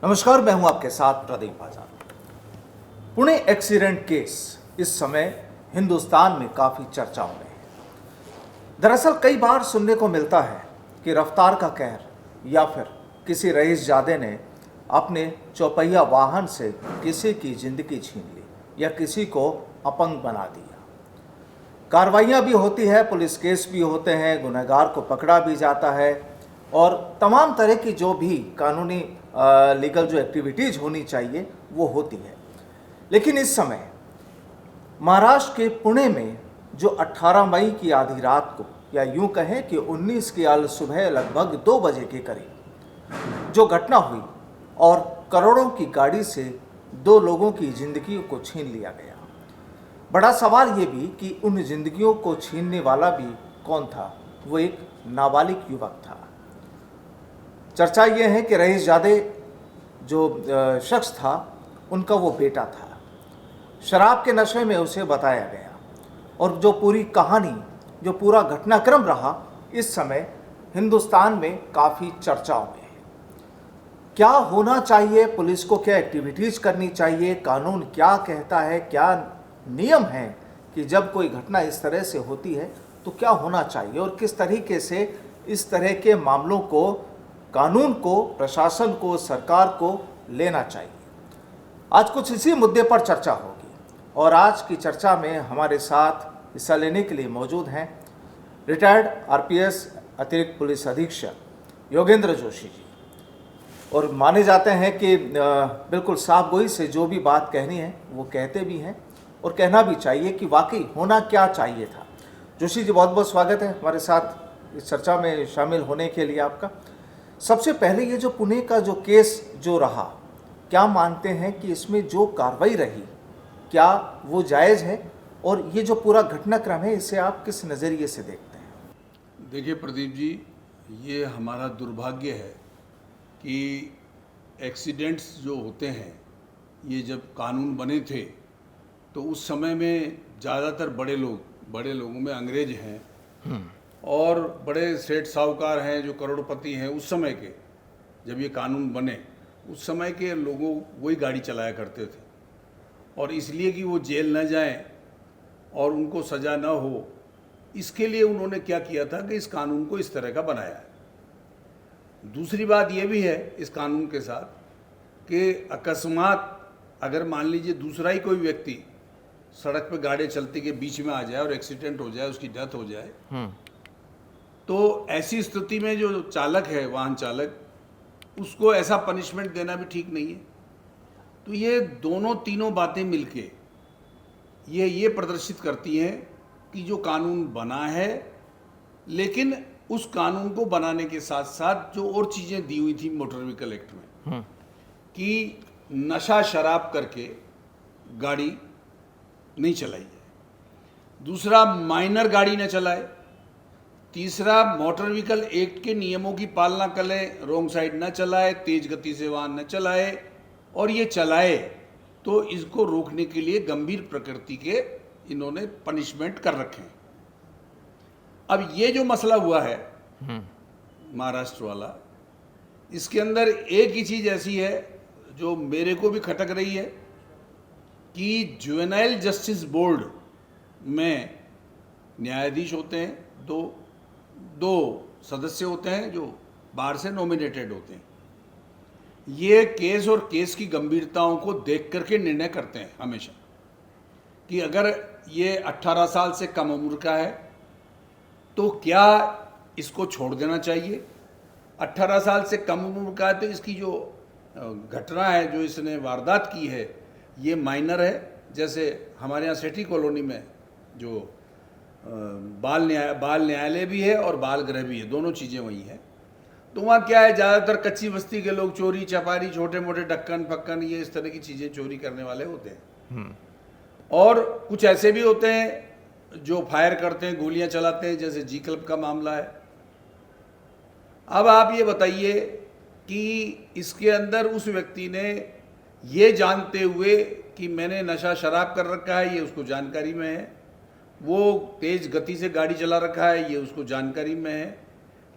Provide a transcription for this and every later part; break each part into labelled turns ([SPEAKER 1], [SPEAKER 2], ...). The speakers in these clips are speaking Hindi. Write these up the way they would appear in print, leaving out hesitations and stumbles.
[SPEAKER 1] नमस्कार, मैं हूं आपके साथ प्रदीप आजाद। पुणे एक्सीडेंट केस इस समय हिंदुस्तान में काफी चर्चाओं में है। दरअसल कई बार सुनने को मिलता है कि रफ्तार का कहर या फिर किसी रईसजादे ने अपने चौपहिया वाहन से किसी की जिंदगी छीन ली या किसी को अपंग बना दिया। कार्रवाइयां भी होती है, पुलिस केस भी होते हैं, गुनहगार को पकड़ा भी जाता है और तमाम तरह की जो भी कानूनी लीगल जो एक्टिविटीज़ होनी चाहिए वो होती है। लेकिन इस समय महाराष्ट्र के पुणे में जो 18 मई की आधी रात को या यूं कहें कि 19 की सुबह लगभग 2 बजे के करीब जो घटना हुई और करोड़ों की गाड़ी से 2 लोगों की जिंदगी को छीन लिया गया। बड़ा सवाल ये भी कि उन जिंदगियों को छीनने वाला भी कौन था। वो एक नाबालिग युवक था। चर्चा ये है कि रईसजादे जो शख्स था उनका वो बेटा था। शराब के नशे में उसे बताया गया और जो पूरी कहानी, जो पूरा घटनाक्रम रहा, इस समय हिंदुस्तान में काफ़ी चर्चाओं में है। क्या होना चाहिए, पुलिस को क्या एक्टिविटीज़ करनी चाहिए, कानून क्या कहता है, क्या नियम है कि जब कोई घटना इस तरह से होती है तो क्या होना चाहिए और किस तरीके से इस तरह के मामलों को, कानून को, प्रशासन को, सरकार को लेना चाहिए। आज कुछ इसी मुद्दे पर चर्चा होगी और आज की चर्चा में हमारे साथ हिस्सा लेने के लिए मौजूद हैं रिटायर्ड आरपीएस अतिरिक्त पुलिस अधीक्षक योगेंद्र जोशी जी। और माने जाते हैं कि बिल्कुल साफ गोई से जो भी बात कहनी है वो कहते भी हैं और कहना भी चाहिए कि वाकई होना क्या चाहिए था। जोशी जी, बहुत बहुत स्वागत है हमारे साथ इस चर्चा में शामिल होने के लिए आपका। सबसे पहले ये जो पुणे का जो केस जो रहा, क्या मानते हैं कि इसमें जो कार्रवाई रही क्या वो जायज़ है और ये जो पूरा घटनाक्रम है इसे आप किस नज़रिए से देखते हैं?
[SPEAKER 2] देखिए प्रदीप जी, ये हमारा दुर्भाग्य है कि एक्सीडेंट्स जो होते हैं, ये जब कानून बने थे तो उस समय में ज़्यादातर बड़े लोगों में अंग्रेज हैं और बड़े सेठ साहूकार हैं जो करोड़पति हैं। उस समय के जब ये कानून बने, उस समय के लोगों वही गाड़ी चलाया करते थे और इसलिए कि वो जेल न जाएं और उनको सज़ा न हो, इसके लिए उन्होंने क्या किया था कि इस कानून को इस तरह का बनाया है। दूसरी बात ये भी है इस कानून के साथ कि अकस्मात अगर मान लीजिए दूसरा ही कोई व्यक्ति सड़क पे गाड़ी चलती के बीच में आ जाए और एक्सीडेंट हो जाए, उसकी डेथ हो जाए, तो ऐसी स्थिति में जो चालक है, वाहन चालक, उसको ऐसा पनिशमेंट देना भी ठीक नहीं है। तो ये तीनों बातें मिलके ये प्रदर्शित करती हैं कि जो कानून बना है, लेकिन उस कानून को बनाने के साथ साथ जो और चीज़ें दी हुई थी मोटर व्हीकल एक्ट में कि नशा शराब करके गाड़ी नहीं चलाई जाए, दूसरा माइनर गाड़ी न चलाए, तीसरा मोटर व्हीकल एक्ट के नियमों की पालना करें, रॉन्ग साइड न चलाए, तेज गति से वाहन न चलाए, और ये चलाए तो इसको रोकने के लिए गंभीर प्रकृति के इन्होंने पनिशमेंट कर रखे हैं। अब ये जो मसला हुआ है महाराष्ट्र वाला, इसके अंदर एक ही चीज़ ऐसी है जो मेरे को भी खटक रही है कि जुवेनाइल जस्टिस बोर्ड में न्यायाधीश होते हैं, दो सदस्य होते हैं जो बाहर से नॉमिनेटेड होते हैं। ये केस और केस की गंभीरताओं को देख करके निर्णय करते हैं हमेशा कि अगर ये 18 साल से कम उम्र का है तो क्या इसको छोड़ देना चाहिए, 18 साल से कम उम्र का है तो इसकी जो घटना है, जो इसने वारदात की है, ये माइनर है। जैसे हमारे यहाँ सेठी कॉलोनी में जो बाल न्यायालय भी है और बाल गृह भी है, दोनों चीज़ें वही हैं। तो वहाँ क्या है, ज़्यादातर कच्ची बस्ती के लोग चोरी चपारी, छोटे मोटे ढक्कन फक्कन, ये इस तरह की चीज़ें चोरी करने वाले होते हैं। और कुछ ऐसे भी होते हैं जो फायर करते हैं, गोलियां चलाते हैं, जैसे जी क्लब का मामला है। अब आप ये बताइए कि इसके अंदर उस व्यक्ति ने ये जानते हुए कि मैंने नशा शराब कर रखा है, ये उसको जानकारी में है, वो तेज गति से गाड़ी चला रखा है, ये उसको जानकारी में है,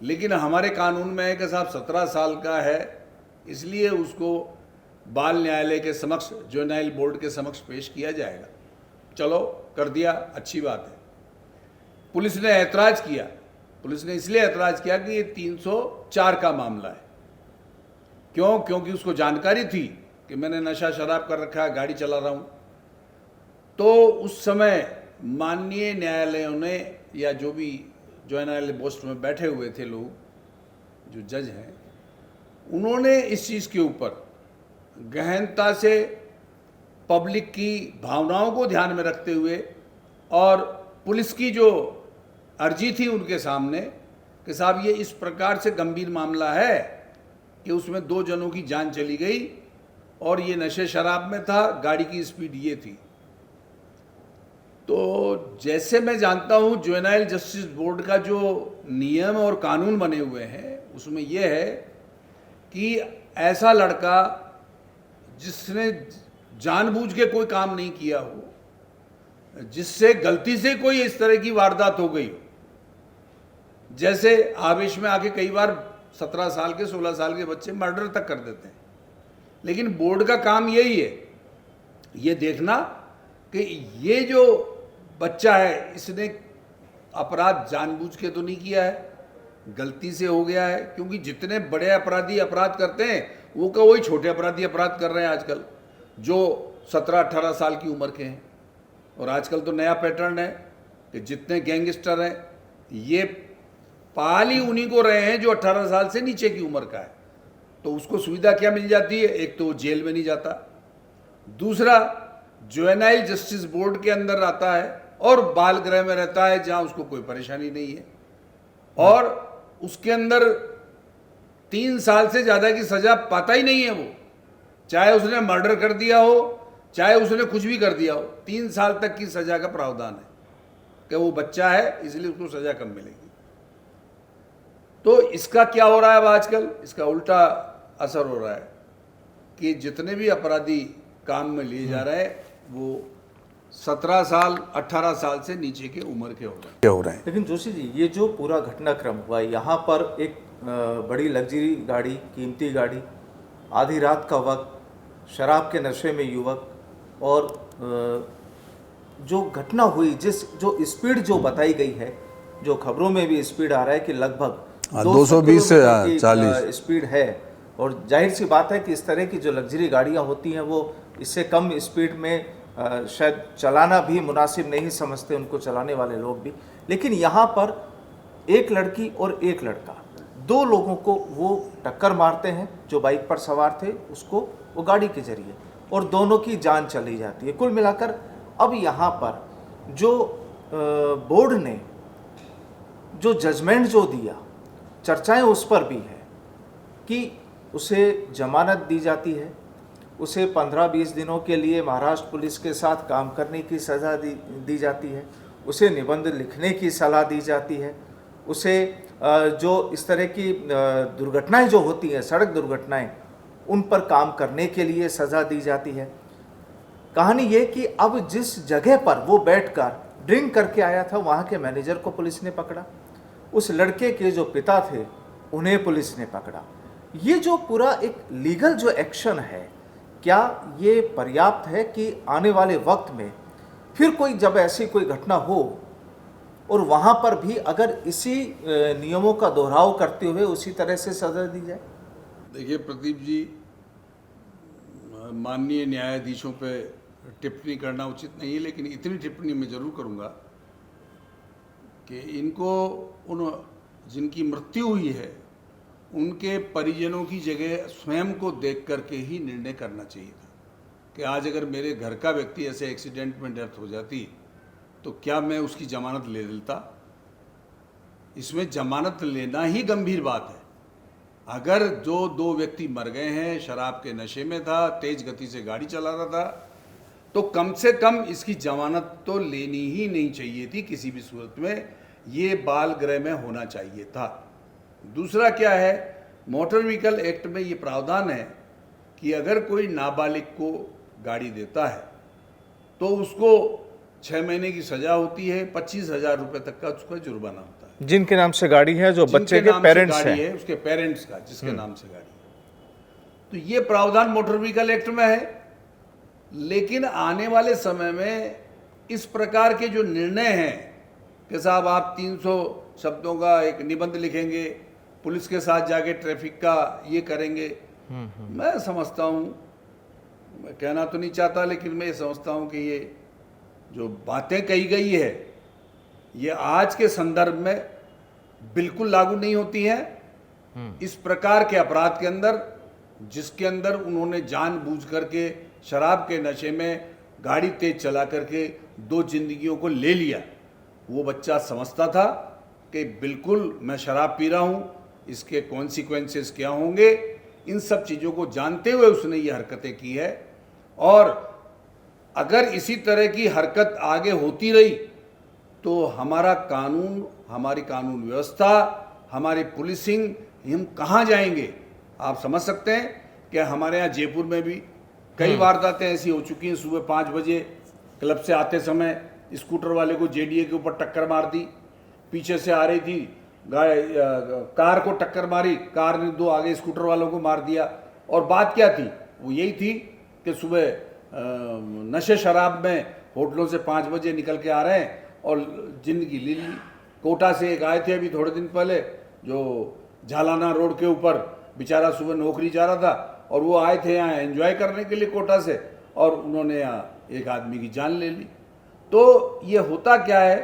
[SPEAKER 2] लेकिन हमारे कानून में है कि साहब 17 साल का है इसलिए उसको बाल न्यायालय के समक्ष, जुवेनाइल बोर्ड के समक्ष पेश किया जाएगा। चलो कर दिया, अच्छी बात है। पुलिस ने ऐतराज़ किया। पुलिस ने इसलिए ऐतराज़ किया कि ये 304 का मामला है। क्यों? क्योंकि उसको जानकारी थी कि मैंने नशा शराब कर रखा है, गाड़ी चला रहा हूँ। तो उस समय माननीय न्यायालयों ने, या जो भी जुवेनाइल पोस्ट में बैठे हुए थे लोग, जो जज हैं, उन्होंने इस चीज़ के ऊपर गहनता से पब्लिक की भावनाओं को ध्यान में रखते हुए और पुलिस की जो अर्जी थी उनके सामने कि साहब ये इस प्रकार से गंभीर मामला है कि उसमें 2 जनों की जान चली गई और ये नशे शराब में था, गाड़ी की स्पीड ये थी। तो जैसे मैं जानता हूँ जुवेनाइल जस्टिस बोर्ड का जो नियम और कानून बने हुए हैं उसमें यह है कि ऐसा लड़का जिसने जानबूझ के कोई काम नहीं किया हो, जिससे गलती से कोई इस तरह की वारदात हो गई हो, जैसे आवेश में आके कई बार 17 साल के 16 साल के बच्चे मर्डर तक कर देते हैं, लेकिन बोर्ड का काम यही है, ये देखना कि ये जो बच्चा है इसने अपराध जानबूझ के तो नहीं किया है, गलती से हो गया है। क्योंकि जितने बड़े अपराधी अपराध करते हैं वो का वही छोटे अपराधी अपराध कर रहे हैं आजकल, जो 17-18 साल की उम्र के हैं। और आजकल तो नया पैटर्न है कि जितने गैंगस्टर हैं ये पाल ही उन्हीं को रहे हैं जो 18 साल से नीचे की उम्र का है। तो उसको सुविधा क्या मिल जाती है? एक तो वो जेल में नहीं जाता, दूसरा जुवेनाइल जस्टिस बोर्ड के अंदर आता है और बाल गृह में रहता है जहां उसको कोई परेशानी नहीं है, और उसके अंदर 3 साल से ज़्यादा की सज़ा पाता ही नहीं है वो, चाहे उसने मर्डर कर दिया हो चाहे उसने कुछ भी कर दिया हो। 3 साल तक की सज़ा का प्रावधान है कि वो बच्चा है इसलिए उसको सज़ा कम मिलेगी। तो इसका क्या हो रहा है अब आजकल? इसका उल्टा असर हो रहा है कि जितने भी अपराधी काम में लिए जा रहे हैं वो 17 साल 18 साल से नीचे के उम्र के हो रहे हैं।
[SPEAKER 1] लेकिन जोशी जी, ये जो पूरा घटनाक्रम हुआ, यहाँ पर एक बड़ी लग्जरी गाड़ी, कीमती गाड़ी, आधी रात का वक्त, शराब के नशे में युवक, और जो घटना हुई, जो स्पीड जो बताई गई है, जो खबरों में भी स्पीड आ रहा है कि लगभग
[SPEAKER 3] 220 से 40
[SPEAKER 1] स्पीड है, और जाहिर सी बात है कि इस तरह की जो लग्जरी गाड़ियाँ होती हैं वो इससे कम स्पीड में शायद चलाना भी मुनासिब नहीं समझते उनको चलाने वाले लोग भी। लेकिन यहाँ पर एक लड़की और एक लड़का, 2 लोगों को वो टक्कर मारते हैं जो बाइक पर सवार थे उसको, वो गाड़ी के जरिए, और दोनों की जान चली जाती है। कुल मिलाकर अब यहाँ पर जो बोर्ड ने जो जजमेंट जो दिया, चर्चाएं उस पर भी है कि उसे जमानत दी जाती है, उसे 15-20 दिनों के लिए महाराष्ट्र पुलिस के साथ काम करने की सज़ा दी जाती है, उसे निबंध लिखने की सलाह दी जाती है, उसे जो इस तरह की दुर्घटनाएं जो होती हैं, सड़क दुर्घटनाएं, उन पर काम करने के लिए सज़ा दी जाती है। कहानी ये कि अब जिस जगह पर वो बैठकर ड्रिंक करके आया था वहाँ के मैनेजर को पुलिस ने पकड़ा, उस लड़के के जो पिता थे उन्हें पुलिस ने पकड़ा। ये जो पूरा एक लीगल जो एक्शन है, क्या ये पर्याप्त है कि आने वाले वक्त में फिर कोई जब ऐसी कोई घटना हो और वहाँ पर भी अगर इसी नियमों का दोहराव करते हुए उसी तरह से सज़ा दी जाए?
[SPEAKER 2] देखिए प्रदीप जी, माननीय न्यायाधीशों पे टिप्पणी करना उचित नहीं है, लेकिन इतनी टिप्पणी मैं जरूर करूँगा कि इनको उन जिनकी मृत्यु हुई है उनके परिजनों की जगह स्वयं को देख करके ही निर्णय करना चाहिए था कि आज अगर मेरे घर का व्यक्ति ऐसे एक्सीडेंट में डेथ हो जाती तो क्या मैं उसकी जमानत ले लेता। इसमें जमानत लेना ही गंभीर बात है। अगर जो 2 व्यक्ति मर गए हैं, शराब के नशे में था, तेज गति से गाड़ी चला रहा था, तो कम से कम इसकी जमानत तो लेनी ही नहीं चाहिए थी किसी भी सूरत में, ये बाल गृह में होना चाहिए था। दूसरा क्या है, मोटर व्हीकल एक्ट में ये प्रावधान है कि अगर कोई नाबालिग को गाड़ी देता है तो उसको 6 महीने की सजा होती है, 25,000 रुपये तक का उसका जुर्माना होता है।
[SPEAKER 1] जिनके नाम से गाड़ी है, जो बच्चे के पेरेंट्स हैं,
[SPEAKER 2] उसके पेरेंट्स का जिसके नाम से गाड़ी है। तो ये प्रावधान मोटर व्हीकल एक्ट में है। लेकिन आने वाले समय में इस प्रकार के जो निर्णय हैं कि साहब आप 300 शब्दों का एक निबंध लिखेंगे, पुलिस के साथ जाके ट्रैफिक का ये करेंगे, मैं समझता हूँ, मैं कहना तो नहीं चाहता, लेकिन मैं ये समझता हूँ कि ये जो बातें कही गई है ये आज के संदर्भ में बिल्कुल लागू नहीं होती हैं। इस प्रकार के अपराध के अंदर, जिसके अंदर उन्होंने जानबूझ करके शराब के नशे में गाड़ी तेज चला करके 2 जिंदगियों को ले लिया, वो बच्चा समझता था कि बिल्कुल मैं शराब पी रहा हूँ, इसके कॉन्सिक्वेंसेस क्या होंगे, इन सब चीज़ों को जानते हुए उसने ये हरकतें की है। और अगर इसी तरह की हरकत आगे होती रही तो हमारा कानून, हमारी कानून व्यवस्था, हमारी पुलिसिंग, हम कहाँ जाएंगे। आप समझ सकते हैं कि हमारे यहाँ जयपुर में भी कई वारदातें ऐसी हो चुकी हैं। सुबह 5 बजे क्लब से आते समय स्कूटर वाले को जेडीए के ऊपर टक्कर मार दी, पीछे से आ रही थी कार को टक्कर मारी, कार ने 2 आगे स्कूटर वालों को मार दिया। और बात क्या थी, वो यही थी कि सुबह नशे शराब में होटलों से 5 बजे निकल के आ रहे हैं और जिंदगी ले ली। कोटा से एक आए थे अभी थोड़े दिन पहले, जो झालाना रोड के ऊपर बेचारा सुबह नौकरी जा रहा था और वो आए थे यहाँ एंजॉय करने के लिए कोटा से, और उन्होंने यहाँ एक आदमी की जान ले ली। तो ये होता क्या है,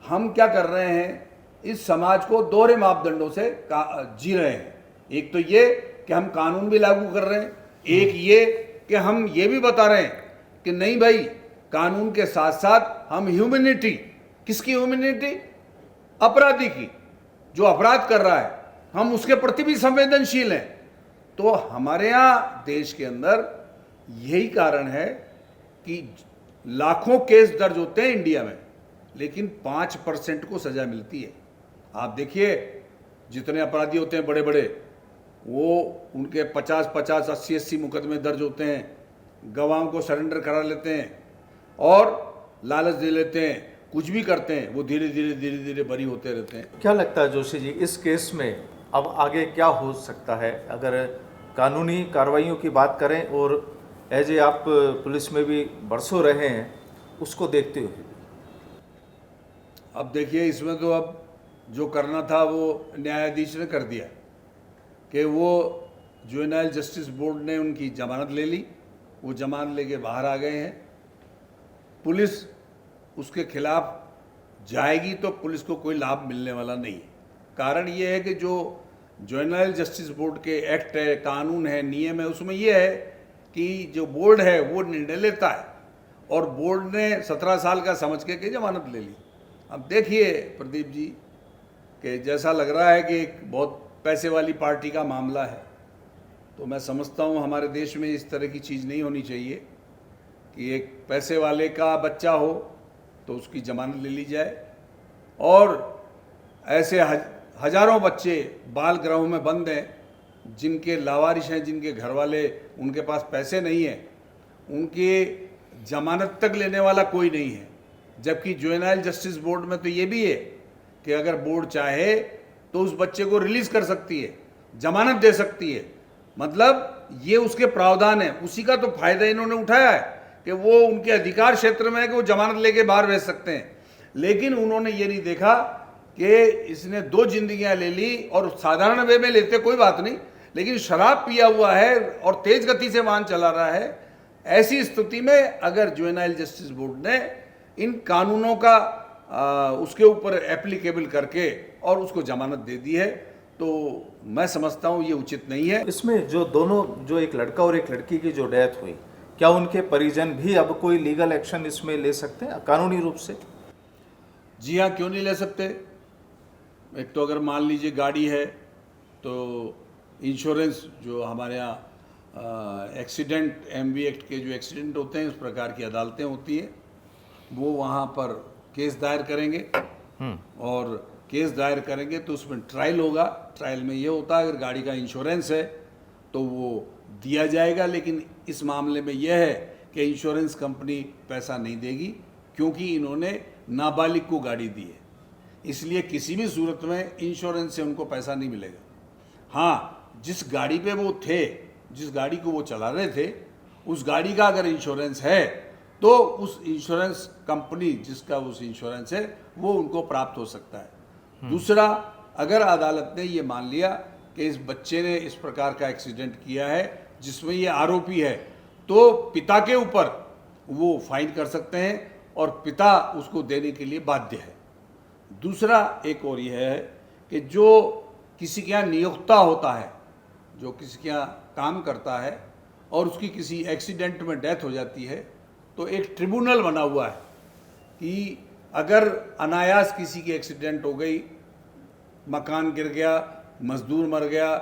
[SPEAKER 2] हम क्या कर रहे हैं, इस समाज को दोहरे मापदंडों से जी रहे हैं। एक तो ये कि हम कानून भी लागू कर रहे हैं, एक ये कि हम ये भी बता रहे हैं कि नहीं भाई, कानून के साथ साथ हम ह्यूमैनिटी, किसकी ह्यूमैनिटी, अपराधी की, जो अपराध कर रहा है, हम उसके प्रति भी संवेदनशील हैं। तो हमारे यहाँ देश के अंदर यही कारण है कि लाखों केस दर्ज होते हैं इंडिया में, लेकिन 5% को सजा मिलती है। आप देखिए, जितने अपराधी होते हैं बड़े बड़े, वो उनके 50-50, 80-80 मुकदमे दर्ज होते हैं, गवाहों को सरेंडर करा लेते हैं और लालच दे लेते हैं, कुछ भी करते हैं, वो धीरे धीरे बरी होते रहते हैं।
[SPEAKER 1] क्या लगता है जोशी जी, इस केस में अब आगे क्या हो सकता है, अगर कानूनी कार्रवाइयों की बात करें और एज ए आप पुलिस में भी बरसों रहे हैं, उसको देखते हुए?
[SPEAKER 2] अब देखिए, इसमें तो अब जो करना था वो न्यायाधीश ने कर दिया कि वो जुवेनाइल जस्टिस बोर्ड ने उनकी जमानत ले ली, वो जमानत लेके बाहर आ गए हैं। पुलिस उसके खिलाफ जाएगी तो पुलिस को कोई लाभ मिलने वाला नहीं है। कारण ये है कि जो जुवेनाइल जस्टिस बोर्ड के एक्ट है, कानून है, नियम है, उसमें ये है कि जो बोर्ड है वो निर्णय लेता है, और बोर्ड ने 17 साल का समझ के जमानत ले ली। अब देखिए प्रदीप जी, कि जैसा लग रहा है कि एक बहुत पैसे वाली पार्टी का मामला है, तो मैं समझता हूँ हमारे देश में इस तरह की चीज़ नहीं होनी चाहिए कि एक पैसे वाले का बच्चा हो तो उसकी जमानत ले ली जाए, और ऐसे हजारों बच्चे बाल गृहों में बंद हैं, जिनके लावारिश हैं, जिनके घर वाले, उनके पास पैसे नहीं हैं, उनके जमानत तक लेने वाला कोई नहीं है। जबकि जुवेनाइल जस्टिस बोर्ड में तो ये भी है कि अगर बोर्ड चाहे तो उस बच्चे को रिलीज कर सकती है, जमानत दे सकती है। मतलब ये उसके प्रावधान है, उसी का तो फायदा इन्होंने उठाया है कि वो उनके अधिकार क्षेत्र में है कि वो जमानत लेके बाहर भेज सकते हैं। लेकिन उन्होंने ये नहीं देखा कि इसने 2 जिंदगियां ले ली, और साधारण वे में लेते कोई बात नहीं, लेकिन शराब पिया हुआ है और तेज गति से वाहन चला रहा है। ऐसी स्थिति में अगर जुवेनाइल जस्टिस बोर्ड ने इन कानूनों का उसके ऊपर एप्लीकेबल करके और उसको जमानत दे दी है, तो मैं समझता हूँ ये उचित नहीं है।
[SPEAKER 1] इसमें जो दोनों, जो एक लड़का और एक लड़की की जो डेथ हुई, क्या उनके परिजन भी अब कोई लीगल एक्शन इसमें ले सकते हैं कानूनी रूप से?
[SPEAKER 2] जी हाँ, क्यों नहीं ले सकते। एक तो अगर मान लीजिए गाड़ी है तो इंश्योरेंस, जो हमारे यहाँ एक्सीडेंट एमवी एक्ट के जो एक्सीडेंट होते हैं, उस प्रकार की अदालतें होती हैं, वो वहाँ पर केस दायर करेंगे, और केस दायर करेंगे तो उसमें ट्रायल होगा। ट्रायल में ये होता है अगर गाड़ी का इंश्योरेंस है तो वो दिया जाएगा, लेकिन इस मामले में यह है कि इंश्योरेंस कंपनी पैसा नहीं देगी, क्योंकि इन्होंने नाबालिग को गाड़ी दी है, इसलिए किसी भी सूरत में इंश्योरेंस से उनको पैसा नहीं मिलेगा। हाँ, जिस गाड़ी पे वो थे जिस गाड़ी को वो चला रहे थे उस गाड़ी का अगर इंश्योरेंस है तो उस इंश्योरेंस कंपनी जिसका उस इंश्योरेंस है वो उनको प्राप्त हो सकता है। दूसरा, अगर अदालत ने ये मान लिया कि इस बच्चे ने इस प्रकार का एक्सीडेंट किया है जिसमें ये आरोपी है, तो पिता के ऊपर वो फाइन कर सकते हैं और पिता उसको देने के लिए बाध्य है। दूसरा एक और यह है कि जो किसी के यहाँ नियोक्ता होता है, जो किसी के यहाँ काम करता है और उसकी किसी एक्सीडेंट में डेथ हो जाती है, तो एक ट्रिब्यूनल बना हुआ है कि अगर अनायास किसी की एक्सीडेंट हो गई, मकान गिर गया, मजदूर मर गया,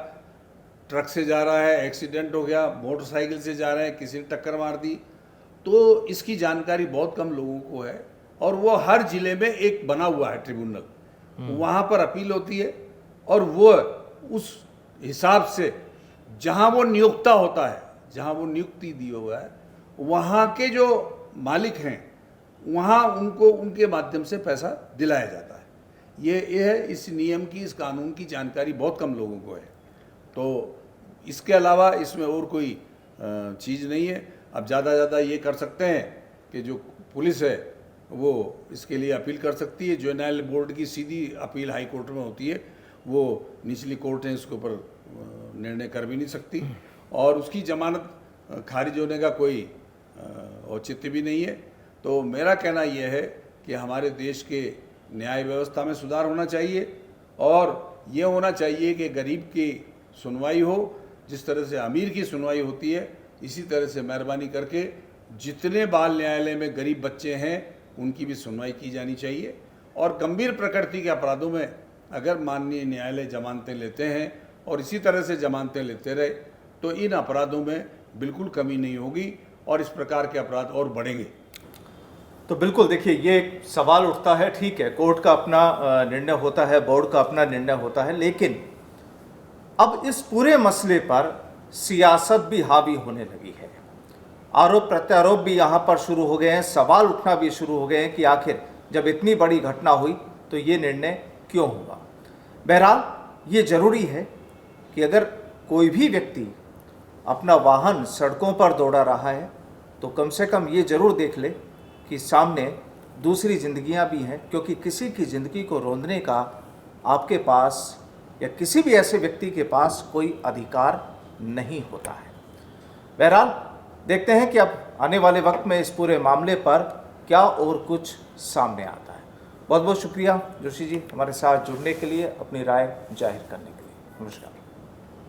[SPEAKER 2] ट्रक से जा रहा है एक्सीडेंट हो गया, मोटरसाइकिल से जा रहे हैं किसी ने टक्कर मार दी, तो इसकी जानकारी बहुत कम लोगों को है और वो हर जिले में एक बना हुआ है ट्रिब्यूनल, वहाँ पर अपील होती है और वो उस हिसाब से जहाँ वो नियुक्ता होता है, जहाँ वो नियुक्ति दी हुआ है, वहाँ के जो मालिक हैं वहाँ उनको उनके माध्यम से पैसा दिलाया जाता है। ये है इस नियम की, इस कानून की जानकारी बहुत कम लोगों को है। तो इसके अलावा इसमें और कोई चीज़ नहीं है। अब ज़्यादा ये कर सकते हैं कि जो पुलिस है वो इसके लिए अपील कर सकती है। जो न्यायालय बोर्ड की सीधी अपील हाई कोर्ट में होती है, वो निचली कोर्ट है इसके ऊपर निर्णय कर भी नहीं सकती और उसकी जमानत खारिज होने का कोई औचित्य भी नहीं है। तो मेरा कहना यह है कि हमारे देश के न्याय व्यवस्था में सुधार होना चाहिए और ये होना चाहिए कि गरीब की सुनवाई हो, जिस तरह से अमीर की सुनवाई होती है इसी तरह से मेहरबानी करके जितने बाल न्यायालय में गरीब बच्चे हैं उनकी भी सुनवाई की जानी चाहिए। और गंभीर प्रकृति के अपराधों में अगर माननीय न्यायालय जमानतें लेते हैं और इसी तरह से जमानतें लेते रहे तो इन अपराधों में बिल्कुल कमी नहीं होगी और इस प्रकार के अपराध और बढ़ेंगे।
[SPEAKER 1] तो बिल्कुल देखिए, ये एक सवाल उठता है, ठीक है कोर्ट का अपना निर्णय होता है, बोर्ड का अपना निर्णय होता है, लेकिन अब इस पूरे मसले पर सियासत भी हावी होने लगी है। आरोप प्रत्यारोप भी यहाँ पर शुरू हो गए हैं, सवाल उठना भी शुरू हो गए हैं कि आखिर जब इतनी बड़ी घटना हुई तो ये निर्णय क्यों हुआ। बहरहाल ये ज़रूरी है कि अगर कोई भी व्यक्ति अपना वाहन सड़कों पर दौड़ा रहा है तो कम से कम ये ज़रूर देख ले कि सामने दूसरी ज़िंदगियां भी हैं, क्योंकि किसी की ज़िंदगी को रोंदने का आपके पास या किसी भी ऐसे व्यक्ति के पास कोई अधिकार नहीं होता है। बहरहाल देखते हैं कि अब आने वाले वक्त में इस पूरे मामले पर क्या और कुछ सामने आता है। बहुत बहुत शुक्रिया जोशी जी हमारे साथ जुड़ने के लिए, अपनी राय जाहिर करने के लिए। नमस्कार।